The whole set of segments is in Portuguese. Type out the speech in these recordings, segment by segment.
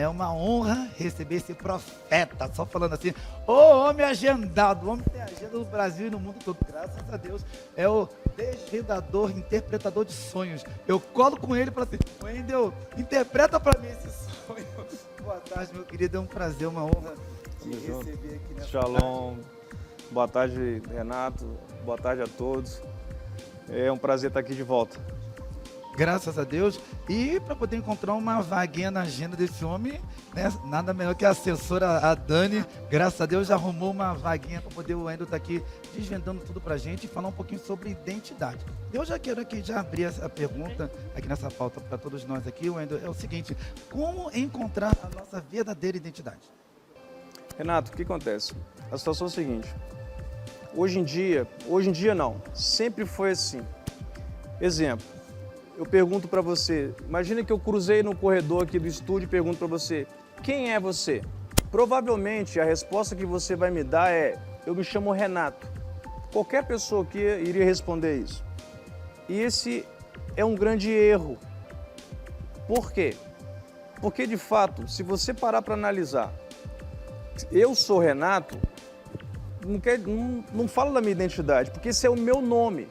É uma honra receber esse profeta, só falando assim, ô homem agendado, o homem tem agenda no Brasil e no mundo todo, graças a Deus, é o desvendador, interpretador de sonhos. Eu colo com ele e falo assim, Wendel, interpreta para mim esse sonho. Boa tarde, meu querido, é um prazer, uma honra te receber aqui nessa Shalom, boa tarde, Renato, boa tarde a todos. É um prazer estar aqui de volta. Graças a Deus. E para poder encontrar uma vaguinha na agenda desse homem, né? Nada melhor que a assessora, a Dani. Graças a Deus já arrumou uma vaguinha para poder o Wendel estar aqui desvendando tudo para a gente e falar um pouquinho sobre identidade. Eu já quero aqui já abrir essa pergunta aqui nessa pauta para todos nós aqui, Wendel. É o seguinte, como encontrar a nossa verdadeira identidade? Renato, o que acontece? A situação é a seguinte, hoje em dia não, sempre foi assim. Exemplo, eu pergunto para você, imagina que eu cruzei no corredor aqui do estúdio e pergunto para você, quem é você? Provavelmente a resposta que você vai me dar é, eu me chamo Renato. Qualquer pessoa aqui iria responder isso. E esse é um grande erro. Por quê? Porque de fato, se você parar para analisar, eu sou Renato, não fala da minha identidade, porque esse é o meu nome.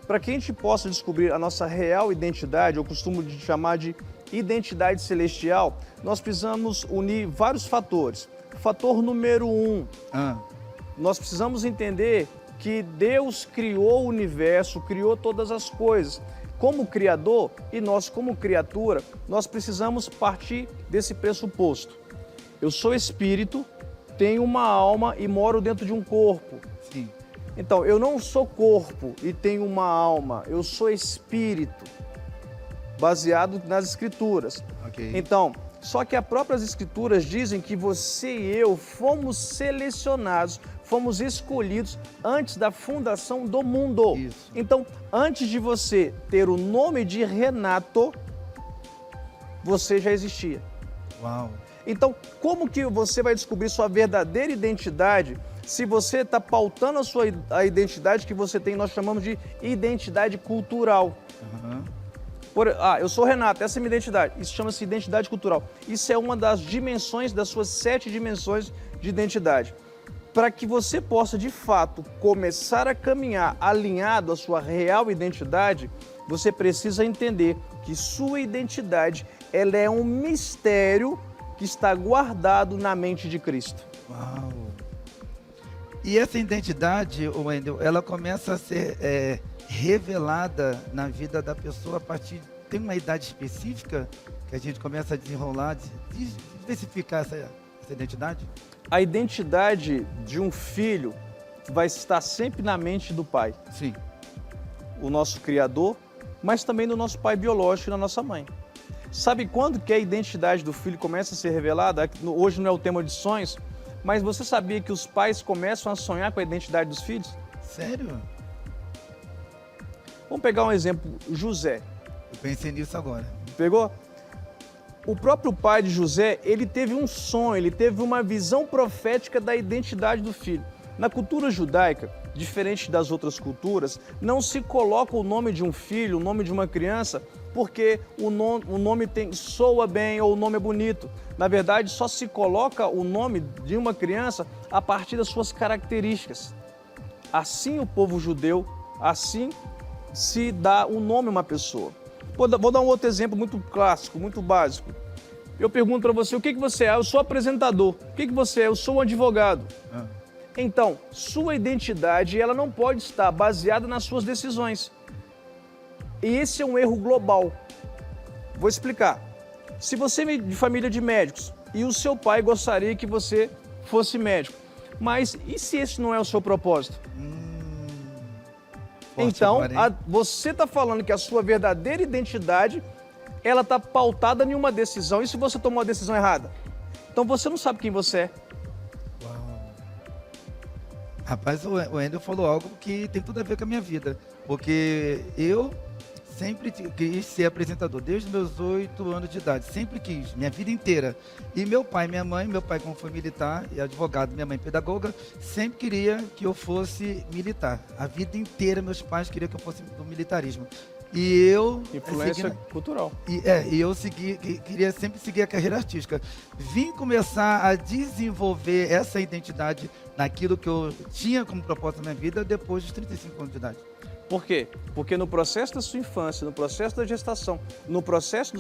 Para que a gente possa descobrir a nossa real identidade, eu costumo chamar de identidade celestial, nós precisamos unir vários fatores. Fator número 1, nós precisamos entender que Deus criou o universo, criou todas as coisas. Como Criador e nós como criatura, nós precisamos partir desse pressuposto. Eu sou espírito, tenho uma alma e moro dentro de um corpo. Sim. Então, eu não sou corpo e tenho uma alma, eu sou espírito, baseado nas escrituras. Okay. Então, só que as próprias escrituras dizem que você e eu fomos selecionados, fomos escolhidos antes da fundação do mundo. Isso. Então, antes de você ter o nome de Renato, você já existia. Uau. Então, como que você vai descobrir sua verdadeira identidade se você está pautando a identidade que você tem, nós chamamos de identidade cultural. Eu sou Renato, essa é a minha identidade. Isso chama-se identidade cultural. Isso é uma das dimensões, das suas 7 dimensões de identidade. Para que você possa, de fato, começar a caminhar alinhado à sua real identidade, você precisa entender que sua identidade ela é um mistério que está guardado na mente de Cristo. Uau! E essa identidade, Wendel, ela começa a ser revelada na vida da pessoa a partir... Tem uma idade específica que a gente começa a desenrolar, diversificar essa identidade? A identidade de um filho vai estar sempre na mente do pai. Sim. O nosso Criador, mas também do nosso pai biológico e da nossa mãe. Sabe quando que a identidade do filho começa a ser revelada? Hoje não é o tema de sonhos, mas você sabia que os pais começam a sonhar com a identidade dos filhos? Sério? Vamos pegar um exemplo, José. Eu pensei nisso agora. Pegou? O próprio pai de José, ele teve um sonho, ele teve uma visão profética da identidade do filho. Na cultura judaica, diferente das outras culturas, não se coloca o nome de um filho, o nome de uma criança, porque o nome soa bem ou o nome é bonito. Na verdade, só se coloca o nome de uma criança a partir das suas características. Assim o povo judeu, assim se dá o nome a uma pessoa. Vou dar um outro exemplo muito clássico, muito básico. Eu pergunto para você, o que você é? Eu sou apresentador. O que você é? Eu sou um advogado. Então, sua identidade ela não pode estar baseada nas suas decisões. E esse é um erro global. Vou explicar. Se você é de família de médicos e o seu pai gostaria que você fosse médico, mas e se esse não é o seu propósito? Então, você está falando que a sua verdadeira identidade ela está pautada em uma decisão. E se você tomou a decisão errada? Então você não sabe quem você é. Uau. Rapaz, o Wendel falou algo que tem tudo a ver com a minha vida. Porque eu sempre quis ser apresentador, desde meus 8 anos de idade. Sempre quis, minha vida inteira. E meu pai, meu pai como foi militar e advogado, minha mãe pedagoga, sempre queria que eu fosse militar. A vida inteira meus pais queriam que eu fosse do militarismo. E eu... Influência seguindo- cultural. E eu queria sempre seguir a carreira artística. Vim começar a desenvolver essa identidade naquilo que eu tinha como propósito na minha vida depois dos 35 anos de idade. Por quê? Porque no processo da sua infância, no processo da gestação, no processo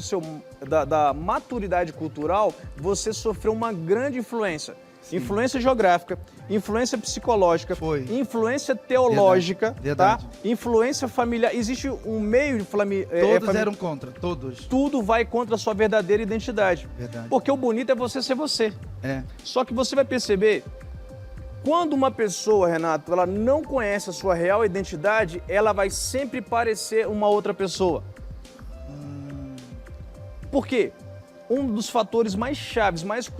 da maturidade cultural, você sofreu uma grande influência. Sim. Influência geográfica, influência psicológica, Foi. influência teológica, Verdade. tá? Influência familiar. Existe um meio de Todos eram contra, todos. Tudo vai contra a sua verdadeira identidade. Verdade. Porque o bonito é você ser você. É. Só que você vai perceber, quando uma pessoa, Renato, ela não conhece a sua real identidade, ela vai sempre parecer uma outra pessoa. Por quê? Um dos fatores mais chaves, mais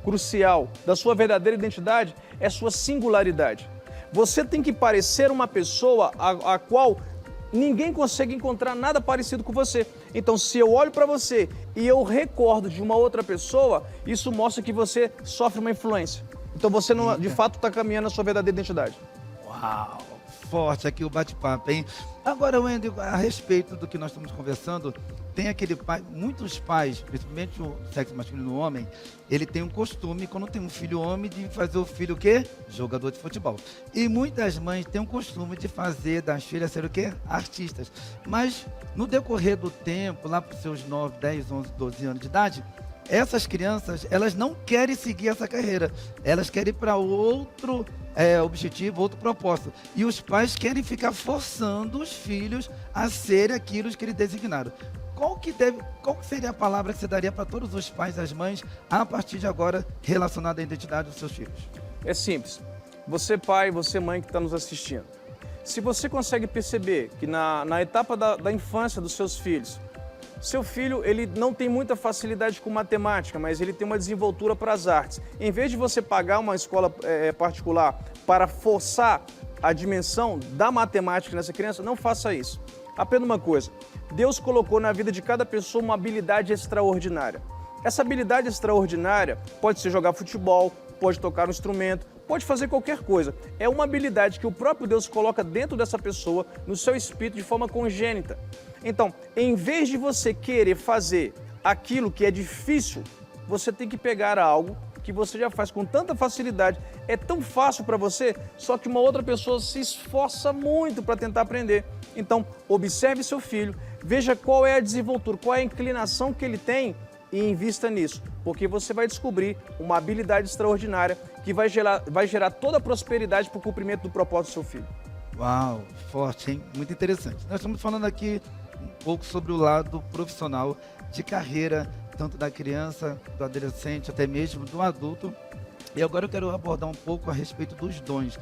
crucial da sua verdadeira identidade é a sua singularidade. Você tem que parecer uma pessoa a qual ninguém consegue encontrar nada parecido com você. Então, se eu olho para você e eu recordo de uma outra pessoa, isso mostra que você sofre uma influência. Então, você não, de fato está caminhando a sua verdadeira identidade. Uau! Forte aqui o bate-papo, hein? Agora, Wendel, a respeito do que nós estamos conversando, tem aquele pai, muitos pais, principalmente o sexo masculino, o homem, ele tem um costume, quando tem um filho homem, de fazer o filho o quê? Jogador de futebol. E muitas mães têm um costume de fazer das filhas ser o quê? Artistas. Mas, no decorrer do tempo, lá para os seus 9, 10, 11, 12 anos de idade, essas crianças, elas não querem seguir essa carreira. Elas querem ir para outro objetivo, outro propósito. E os pais querem ficar forçando os filhos a serem aquilo que eles designaram. Qual que seria a palavra que você daria para todos os pais e as mães, a partir de agora, relacionada à identidade dos seus filhos? É simples. Você pai, você mãe que está nos assistindo. Se você consegue perceber que na etapa da infância dos seus filhos, seu filho ele não tem muita facilidade com matemática, mas ele tem uma desenvoltura para as artes. Em vez de você pagar uma escola particular para forçar a dimensão da matemática nessa criança, não faça isso. Aprenda uma coisa, Deus colocou na vida de cada pessoa uma habilidade extraordinária. Essa habilidade extraordinária pode ser jogar futebol, pode tocar um instrumento, pode fazer qualquer coisa. É uma habilidade que o próprio Deus coloca dentro dessa pessoa, no seu espírito, de forma congênita. Então, em vez de você querer fazer aquilo que é difícil, você tem que pegar algo que você já faz com tanta facilidade, é tão fácil para você, só que uma outra pessoa se esforça muito para tentar aprender. Então, observe seu filho, veja qual é a desenvoltura, qual é a inclinação que ele tem e invista nisso, porque você vai descobrir uma habilidade extraordinária que vai gerar toda a prosperidade para o cumprimento do propósito do seu filho. Uau, forte, hein? Muito interessante. Nós estamos falando aqui um pouco sobre o lado profissional de carreira, tanto da criança, do adolescente, até mesmo do adulto. E agora eu quero abordar um pouco a respeito dos dons.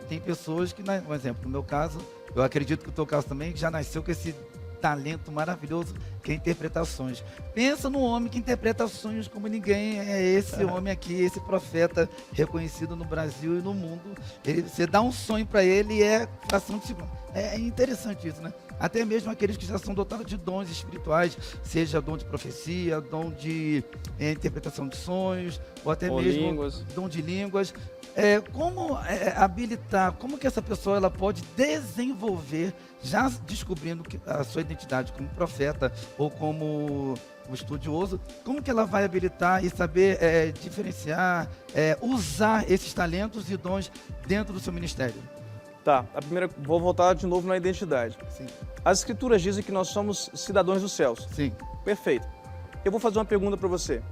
Tem pessoas que, por exemplo, no meu caso, eu acredito que o teu caso também, já nasceu com esse talento maravilhoso que é interpretar sonhos. Pensa num homem que interpreta sonhos como ninguém, é esse homem aqui, esse profeta reconhecido no Brasil e no mundo. Você dá um sonho para ele e é fração de segundo. É interessante isso, né? Até mesmo aqueles que já são dotados de dons espirituais, seja dom de profecia, dom de interpretação de sonhos, ou até mesmo línguas. Dom de línguas. Como habilitar, como que essa pessoa ela pode desenvolver, já descobrindo a sua identidade como profeta ou como um estudioso, como que ela vai habilitar e saber diferenciar, usar esses talentos e dons dentro do seu ministério? Tá, vou voltar de novo na identidade. Sim. As escrituras dizem que nós somos cidadãos dos céus. Sim. Perfeito. Eu vou fazer uma pergunta para você.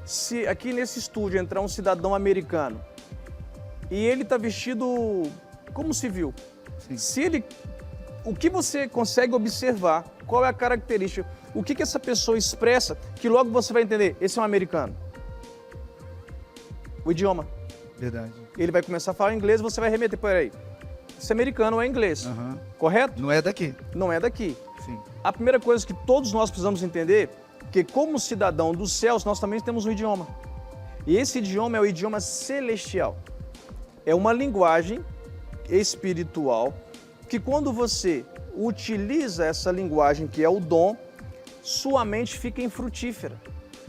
Se aqui nesse estúdio entrar um cidadão americano e ele está vestido como civil, Sim. o que você consegue observar, qual é a característica, o que essa pessoa expressa, que logo você vai entender, esse é um americano. O idioma. Verdade. Ele vai começar a falar inglês e você vai remeter, peraí, esse americano é inglês, correto? Não é daqui. Não é daqui. Sim. A primeira coisa que todos nós precisamos entender é que como cidadão dos céus, nós também temos um idioma. E esse idioma é o idioma celestial. É uma linguagem espiritual que quando você utiliza essa linguagem, que é o dom, sua mente fica infrutífera.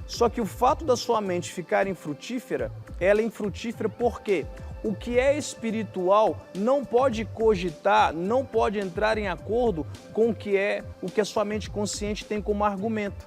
Só que o fato da sua mente ficar infrutífera, ela é infrutífera por quê? o que é espiritual não pode cogitar, não pode entrar em acordo com o que a sua mente consciente tem como argumento.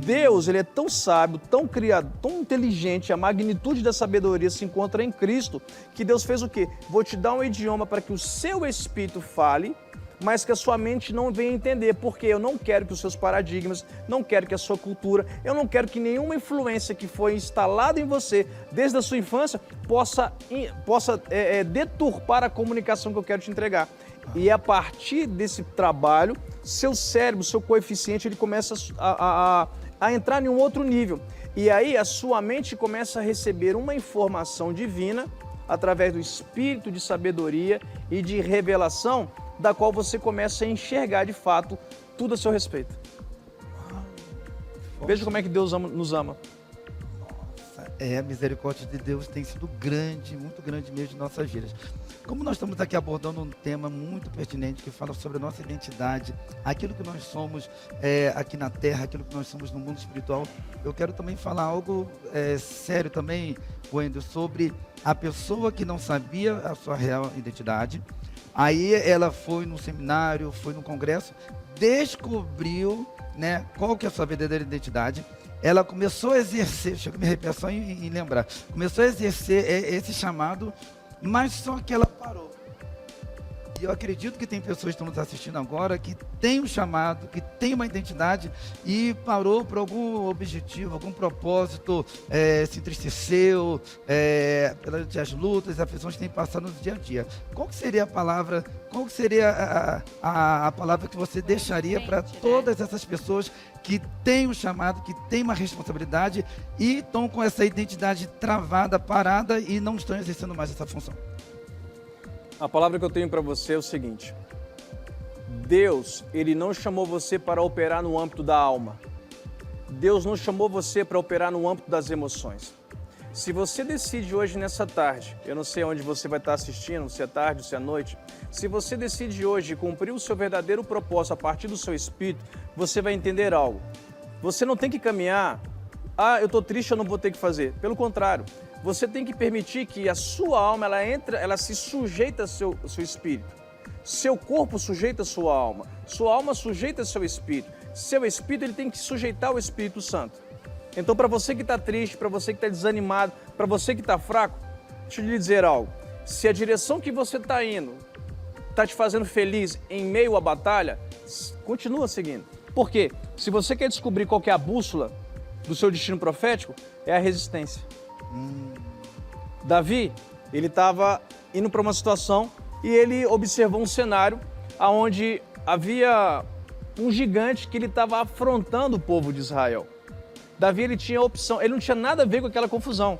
Deus, ele é tão sábio, tão criado, tão inteligente, a magnitude da sabedoria se encontra em Cristo, que Deus fez o quê? Vou te dar um idioma para que o seu espírito fale, mas que a sua mente não venha entender, porque eu não quero que os seus paradigmas, não quero que a sua cultura, eu não quero que nenhuma influência que foi instalada em você desde a sua infância possa deturpar a comunicação que eu quero te entregar. E a partir desse trabalho, seu cérebro, seu coeficiente, ele começa a entrar em um outro nível. E aí a sua mente começa a receber uma informação divina através do espírito de sabedoria e de revelação, da qual você começa a enxergar de fato tudo a seu respeito. Veja como é que Deus nos ama. Nossa, a misericórdia de Deus tem sido grande, muito grande mesmo em nossas vidas. Como nós estamos aqui abordando um tema muito pertinente que fala sobre a nossa identidade, aquilo que nós somos aqui na Terra, aquilo que nós somos no mundo espiritual, eu quero também falar algo sério também, Wendel, sobre a pessoa que não sabia a sua real identidade. Aí ela foi no seminário, foi no congresso, descobriu, né, qual que é a sua verdadeira identidade. Ela começou a exercer, deixa eu me arrepiar só em lembrar, começou a exercer esse chamado, mas só que ela parou. E eu acredito que tem pessoas que estão nos assistindo agora que tem um chamado, que tem uma identidade e parou por algum objetivo, algum propósito, se entristeceu pelas as lutas, as aflições que tem passado no dia a dia. Qual que seria a palavra, qual que seria a palavra que você deixaria para todas essas pessoas que têm um chamado, que têm uma responsabilidade e estão com essa identidade travada, parada e não estão exercendo mais essa função? A palavra que eu tenho para você é o seguinte: Deus, ele não chamou você para operar no âmbito da alma. Deus não chamou você para operar no âmbito das emoções. Se você decide hoje nessa tarde, eu não sei onde você vai estar assistindo, se é tarde, se é noite, se você decide hoje cumprir o seu verdadeiro propósito a partir do seu espírito, você vai entender algo. Você não tem que caminhar, eu estou triste, eu não vou ter que fazer. Pelo contrário, você tem que permitir que a sua alma, ela se sujeita ao seu espírito. Seu corpo sujeita a sua alma sujeita seu espírito. Seu espírito, ele tem que sujeitar o Espírito Santo. Então, para você que está triste, para você que está desanimado, para você que está fraco, deixa eu lhe dizer algo. Se a direção que você está indo está te fazendo feliz em meio à batalha, continua seguindo. Por quê? Se você quer descobrir qual que é a bússola do seu destino profético, é a resistência. Davi, ele estava indo para uma situação e ele observou um cenário onde havia um gigante que ele estava afrontando o povo de Israel. Davi, ele tinha opção, ele não tinha nada a ver com aquela confusão.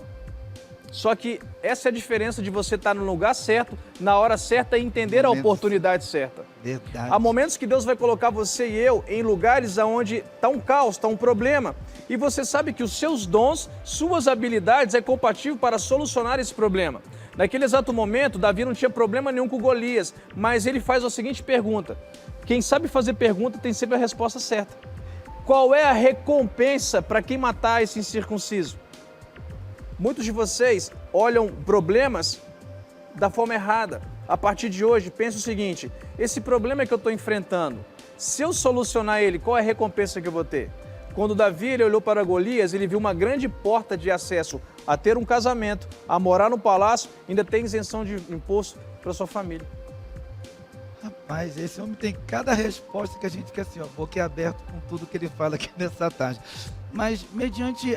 Só que essa é a diferença de você estar no lugar certo, na hora certa e entender a oportunidade certa. Verdade. Há momentos que Deus vai colocar você e eu em lugares onde está um caos, está um problema. E você sabe que os seus dons, suas habilidades é compatível para solucionar esse problema. Naquele exato momento, Davi não tinha problema nenhum com Golias, mas ele faz a seguinte pergunta. Quem sabe fazer pergunta tem sempre a resposta certa. Qual é a recompensa para quem matar esse incircunciso? Muitos de vocês olham problemas da forma errada. A partir de hoje, pense o seguinte: esse problema que eu estou enfrentando, se eu solucionar ele, qual é a recompensa que eu vou ter? Quando Davi ele olhou para Golias, ele viu uma grande porta de acesso a ter um casamento, a morar no palácio, ainda tem isenção de imposto para sua família. Rapaz, esse homem tem cada resposta que a gente fica assim, boca aberta com tudo que ele fala aqui nessa tarde. Mas mediante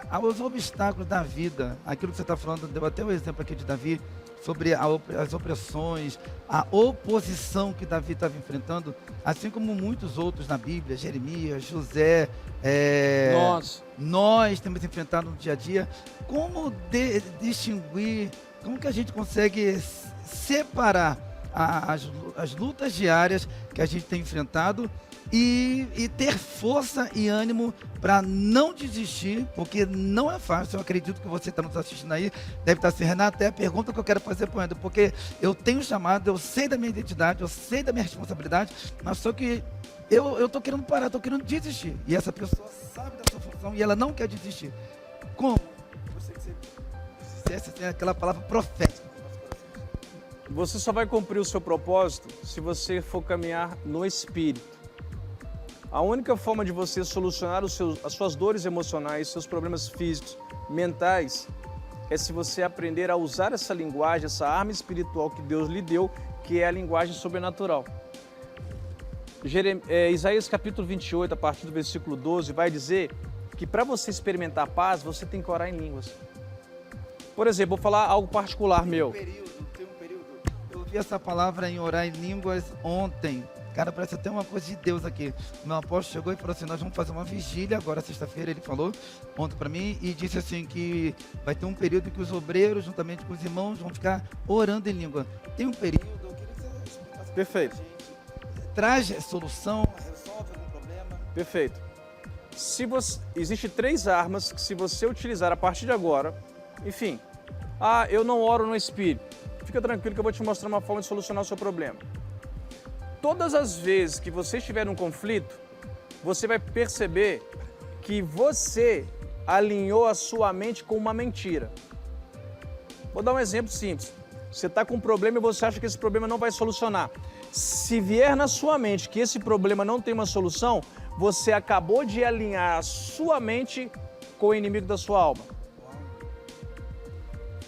aos obstáculos da vida, aquilo que você está falando, deu até o exemplo aqui de Davi, sobre as opressões, a oposição que Davi estava enfrentando, assim como muitos outros na Bíblia, Jeremias, José, nós temos enfrentado no dia a dia. Como distinguir, como que a gente consegue separar as lutas diárias que a gente tem enfrentado e ter força e ânimo para não desistir, porque não é fácil. Eu acredito que você está nos assistindo aí, deve estar assim, Renato, é a pergunta que eu quero fazer para o Wendel, porque eu tenho chamado, eu sei da minha identidade, eu sei da minha responsabilidade, mas só que eu estou querendo parar, estou querendo desistir. E essa pessoa sabe da sua função e ela não quer desistir. Como? Eu sei que você exerce assim, aquela palavra profética. Você só vai cumprir o seu propósito se você for caminhar no Espírito. A única forma de você solucionar as suas dores emocionais, seus problemas físicos, mentais, é se você aprender a usar essa linguagem, essa arma espiritual que Deus lhe deu, que é a linguagem sobrenatural. Isaías capítulo 28, a partir do versículo 12, vai dizer que para você experimentar paz, você tem que orar em línguas. Por exemplo, vou falar algo particular meu. Tem um período. Eu ouvi essa palavra em orar em línguas ontem. Cara, parece até uma coisa de Deus aqui. Meu apóstolo chegou e falou assim, nós vamos fazer uma vigília agora, sexta-feira, ele falou ontem para mim, e disse assim que vai ter um período que os obreiros, juntamente com os irmãos, vão ficar orando em língua. Tem um período, eu queria que você explicasse Perfeito. pra gente. Traz solução, resolve algum problema? Perfeito. Existem 3 armas que se você utilizar a partir de agora, enfim, eu não oro no Espírito. Fica tranquilo que eu vou te mostrar uma forma de solucionar o seu problema. Todas as vezes que você estiver num conflito, você vai perceber que você alinhou a sua mente com uma mentira. Vou dar um exemplo simples. Você está com um problema e você acha que esse problema não vai solucionar. Se vier na sua mente que esse problema não tem uma solução, você acabou de alinhar a sua mente com o inimigo da sua alma.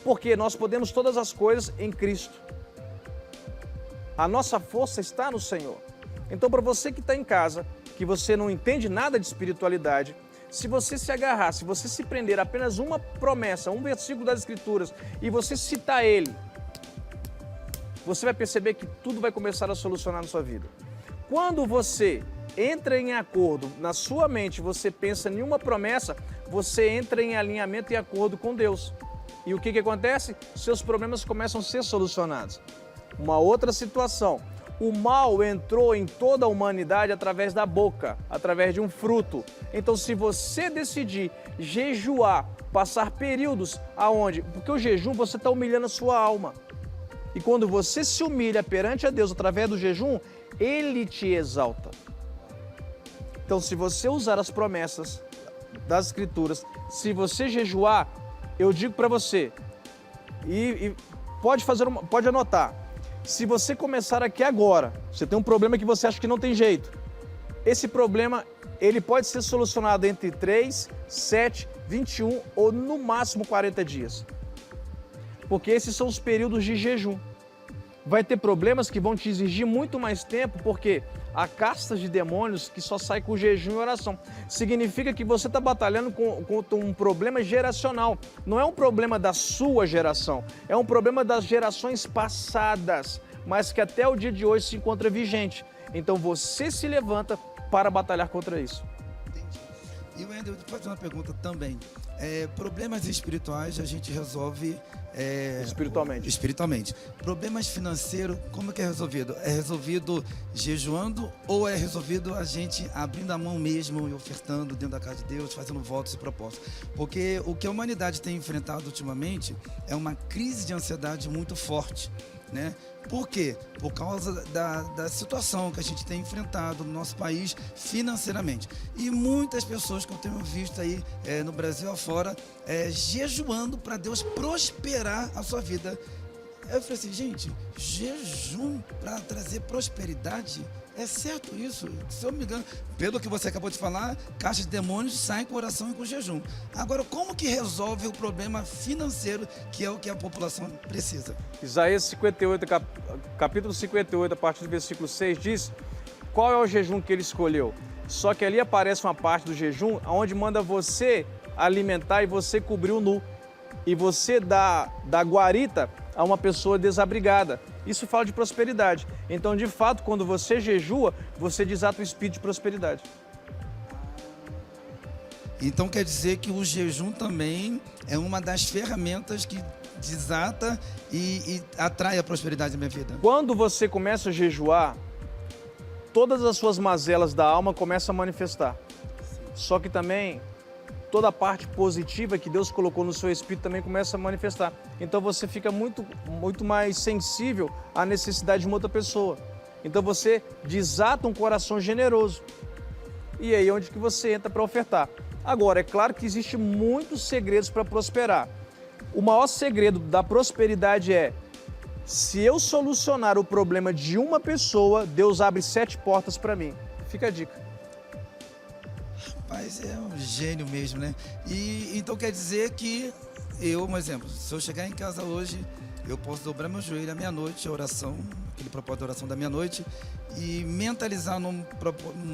Porque nós podemos todas as coisas em Cristo. A nossa força está no Senhor. Então, para você que está em casa, que você não entende nada de espiritualidade, se você se agarrar, se você se prender a apenas uma promessa, um versículo das Escrituras, e você citar ele, você vai perceber que tudo vai começar a solucionar na sua vida. Quando você entra em acordo, na sua mente você pensa em uma promessa, você entra em alinhamento e acordo com Deus. E o que acontece? Seus problemas começam a ser solucionados. Uma outra situação, o mal entrou em toda a humanidade através da boca, através de um fruto. Então, se você decidir jejuar, passar períodos aonde, porque o jejum você está humilhando a sua alma. E quando você se humilha perante a Deus através do jejum, Ele te exalta. Então, se você usar as promessas das Escrituras, se você jejuar, eu digo para você, e pode anotar, se você começar aqui agora, você tem um problema que você acha que não tem jeito, esse problema ele pode ser solucionado entre 3, 7, 21 ou no máximo 40 dias. Porque esses são os períodos de jejum. Vai ter problemas que vão te exigir muito mais tempo, porque há castas de demônios que só saem com jejum e oração. Significa que você está batalhando contra um problema geracional. Não é um problema da sua geração, é um problema das gerações passadas, mas que até o dia de hoje se encontra vigente. Então você se levanta para batalhar contra isso. Entendi. E o Wendel, vou fazer uma pergunta também. Problemas espirituais a gente resolve espiritualmente. Problemas financeiros, como que é resolvido? É resolvido jejuando ou é resolvido a gente abrindo a mão mesmo e ofertando dentro da casa de Deus, fazendo votos e propósitos? Porque o que a humanidade tem enfrentado ultimamente é uma crise de ansiedade muito forte, né? Por quê? Por causa da situação que a gente tem enfrentado no nosso país financeiramente. E muitas pessoas que eu tenho visto aí no Brasil afora jejuando para Deus prosperar a sua vida. Eu falei assim, gente, jejum para trazer prosperidade? É certo isso? Se eu não me engano, pelo que você acabou de falar, caixas de demônios saem com oração e com jejum. Agora, como que resolve o problema financeiro, que é o que a população precisa? Isaías 58, capítulo 58, a partir do versículo 6, diz qual é o jejum que ele escolheu. Só que ali aparece uma parte do jejum onde manda você alimentar e você cobrir o nu. E você dá guarita a uma pessoa desabrigada. Isso fala de prosperidade. Então, de fato, quando você jejua, você desata o espírito de prosperidade. Então, quer dizer que o jejum também é uma das ferramentas que desata e atrai a prosperidade na minha vida. Quando você começa a jejuar, todas as suas mazelas da alma começam a manifestar. Só que também toda a parte positiva que Deus colocou no seu espírito também começa a manifestar. Então você fica muito mais sensível à necessidade de uma outra pessoa. Então você desata um coração generoso. E aí é onde que você entra para ofertar. Agora, é claro que existem muitos segredos para prosperar. O maior segredo da prosperidade é: se eu solucionar o problema de uma pessoa, Deus abre 7 portas para mim. Fica a dica. Mas é um gênio mesmo, né? E então quer dizer que eu, um exemplo, se eu chegar em casa hoje, eu posso dobrar meu joelho à meia-noite, a oração, aquele propósito da oração da meia-noite, e mentalizar num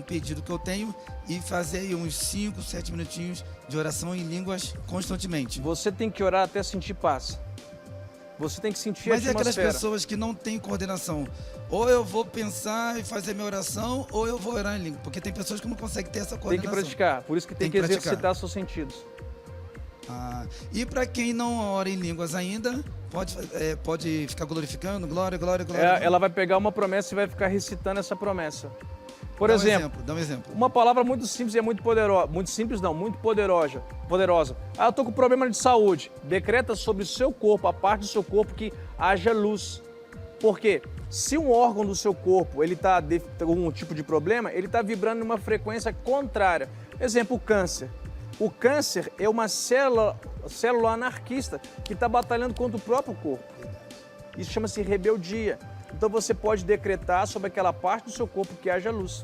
pedido que eu tenho e fazer aí uns 5, 7 minutinhos de oração em línguas constantemente. Você tem que orar até sentir paz. Você tem que sentir Mas a é aquelas atmosfera. pessoas que não têm coordenação. Ou eu vou pensar e fazer minha oração, ou eu vou orar em língua. Porque tem pessoas que não conseguem ter essa Tem que coordenação. praticar, por isso que tem que praticar. exercitar seus sentidos. E para quem não ora em línguas ainda, pode ficar glorificando, glória, glória, glória. Ela vai pegar uma promessa e vai ficar recitando essa promessa. Por Dá exemplo, dá um exemplo. uma palavra muito simples e é muito poderosa. Muito simples não, muito poderosa. Eu tô com problema de saúde. Decreta sobre o seu corpo, a parte do seu corpo, que haja luz. Por quê? Se um órgão do seu corpo ele está com um tipo de problema, ele está vibrando em uma frequência contrária. Exemplo, o câncer. O câncer é uma célula anarquista que está batalhando contra o próprio corpo. Isso chama-se rebeldia. Então você pode decretar sobre aquela parte do seu corpo que haja luz.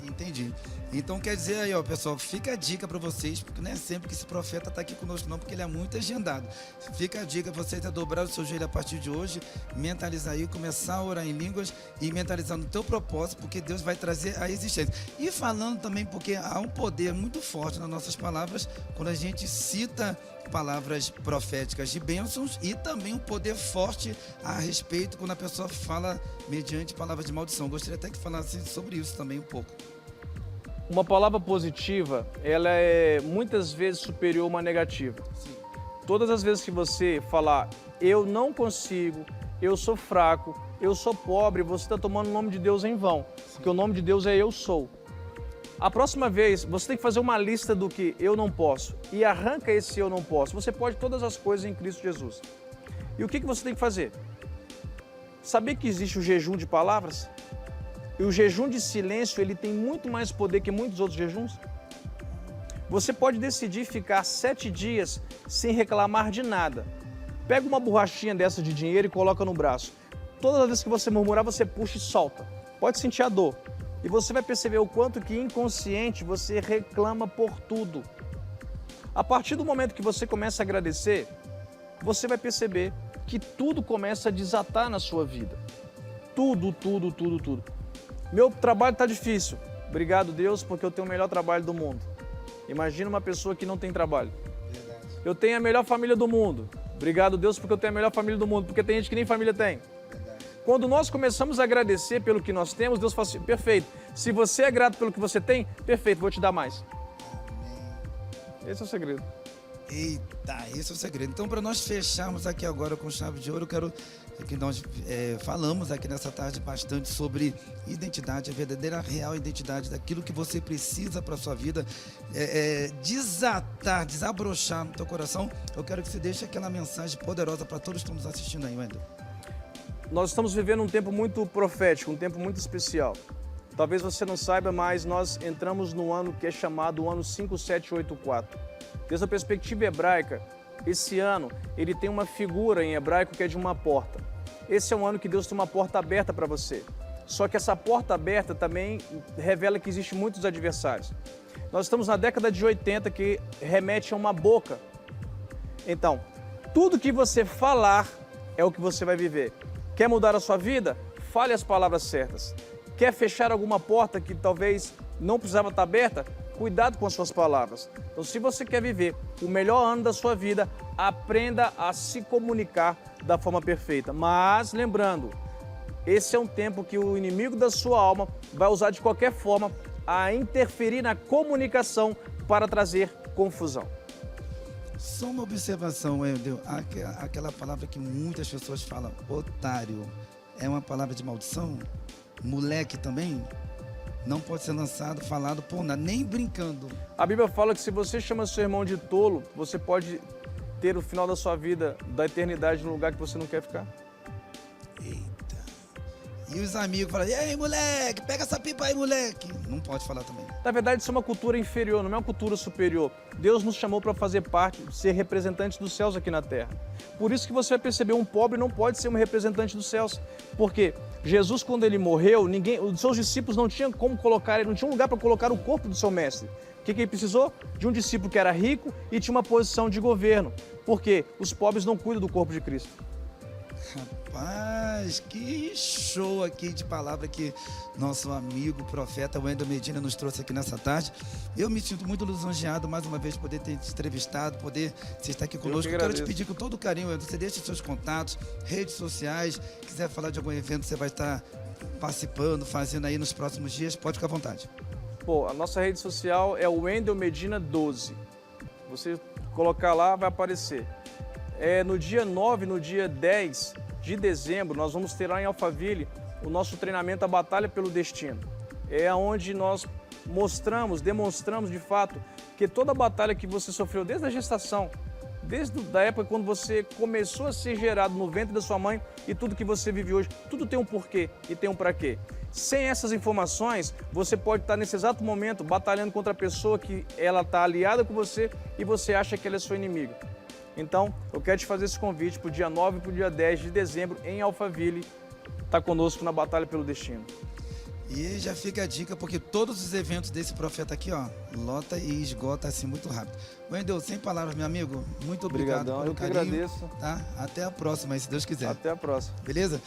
Entendi. Então quer dizer aí, ó, pessoal, fica a dica para vocês, porque não é sempre que esse profeta está aqui conosco não, porque ele é muito agendado. Fica a dica para vocês dobrar o seu joelho a partir de hoje, mentalizar aí, começar a orar em línguas e mentalizar no teu propósito, porque Deus vai trazer a existência. E falando também, porque há um poder muito forte nas nossas palavras, quando a gente cita palavras proféticas de bênçãos e também um poder forte a respeito quando a pessoa fala mediante palavras de maldição. Gostaria até que falasse sobre isso também um pouco. Uma palavra positiva, ela é muitas vezes superior a uma negativa. Sim. Todas as vezes que você falar, eu não consigo, eu sou fraco, eu sou pobre, você está tomando o nome de Deus em vão. Porque o nome de Deus é eu sou. A próxima vez, você tem que fazer uma lista do que eu não posso e arranca esse eu não posso. Você pode todas as coisas em Cristo Jesus. E o que você tem que fazer? Saber que existe o jejum de palavras? E o jejum de silêncio, ele tem muito mais poder que muitos outros jejuns. Você pode decidir ficar 7 dias sem reclamar de nada. Pega uma borrachinha dessa de dinheiro e coloca no braço. Toda vez que você murmurar, você puxa e solta. Pode sentir a dor. E você vai perceber o quanto que inconsciente você reclama por tudo. A partir do momento que você começa a agradecer, você vai perceber que tudo começa a desatar na sua vida. Tudo, tudo, tudo, tudo. Meu trabalho está difícil. Obrigado, Deus, porque eu tenho o melhor trabalho do mundo. Imagina uma pessoa que não tem trabalho. Verdade. Eu tenho a melhor família do mundo. Obrigado, Deus, porque eu tenho a melhor família do mundo. Porque tem gente que nem família tem. Verdade. Quando nós começamos a agradecer pelo que nós temos, Deus fala assim, perfeito. Se você é grato pelo que você tem, perfeito, vou te dar mais. Amém. Esse é o segredo. Eita, esse é o segredo. Então, para nós fecharmos aqui agora com chave de ouro, eu quero que nós falamos aqui nessa tarde bastante sobre identidade, a verdadeira, real identidade daquilo que você precisa para a sua vida, desatar, desabrochar no teu coração. Eu quero que você deixe aquela mensagem poderosa para todos que estão nos assistindo aí, Wendel. Nós estamos vivendo um tempo muito profético, um tempo muito especial. Talvez você não saiba, mas nós entramos no ano que é chamado o ano 5784. Desde a perspectiva hebraica, esse ano ele tem uma figura em hebraico que é de uma porta. Esse é um ano que Deus tem uma porta aberta para você. Só que essa porta aberta também revela que existem muitos adversários. Nós estamos na década de 80, que remete a uma boca. Então, tudo que você falar é o que você vai viver. Quer mudar a sua vida? Fale as palavras certas. Quer fechar alguma porta que talvez não precisava estar aberta? Cuidado com as suas palavras. Então, se você quer viver o melhor ano da sua vida, aprenda a se comunicar da forma perfeita. Mas, lembrando, esse é um tempo que o inimigo da sua alma vai usar de qualquer forma a interferir na comunicação para trazer confusão. Só uma observação, Wendel. Aquela palavra que muitas pessoas falam, otário, é uma palavra de maldição? Moleque também? Não pode ser lançado, falado por nada, nem brincando. A Bíblia fala que se você chama seu irmão de tolo, você pode ter o final da sua vida, da eternidade, no lugar que você não quer ficar. Eita. E os amigos falam, e aí, moleque, pega essa pipa aí, moleque. Não pode falar também. Na verdade, isso é uma cultura inferior, não é uma cultura superior. Deus nos chamou para fazer parte, ser representantes dos céus aqui na terra. Por isso que você vai perceber, um pobre não pode ser um representante dos céus. Porque Jesus, quando ele morreu, os seus discípulos não tinham como colocar, não tinha um lugar para colocar o corpo do seu mestre. O que ele precisou? De um discípulo que era rico e tinha uma posição de governo. Porque os pobres não cuidam do corpo de Cristo. Rapaz, que show aqui de palavra que nosso amigo profeta Wendel Medina nos trouxe aqui nessa tarde. Eu me sinto muito lisonjeado mais uma vez poder ter te entrevistado, poder você estar aqui conosco. Eu quero te pedir com todo carinho, você deixe seus contatos, redes sociais, quiser falar de algum evento que você vai estar participando, fazendo aí nos próximos dias, pode ficar à vontade. Pô, a nossa rede social é o Wendel Medina 12. Você colocar lá, vai aparecer. No dia 9, no dia 10 de dezembro, nós vamos ter lá em Alphaville o nosso treinamento A Batalha pelo Destino. É onde nós demonstramos de fato que toda a batalha que você sofreu desde a gestação, desde a época quando você começou a ser gerado no ventre da sua mãe e tudo que você vive hoje, tudo tem um porquê e tem um para quê. Sem essas informações, você pode estar nesse exato momento batalhando contra a pessoa que ela está aliada com você e você acha que ela é sua inimiga. Então, eu quero te fazer esse convite para o dia 9 e para o dia 10 de dezembro em Alphaville, tá conosco na Batalha pelo Destino. E já fica a dica, porque todos os eventos desse profeta aqui, ó, lota e esgota assim muito rápido. Wendel, sem palavras, meu amigo, muito obrigado. Obrigadão, pelo eu que carinho, agradeço. Tá? Até a próxima, se Deus quiser. Até a próxima. Beleza?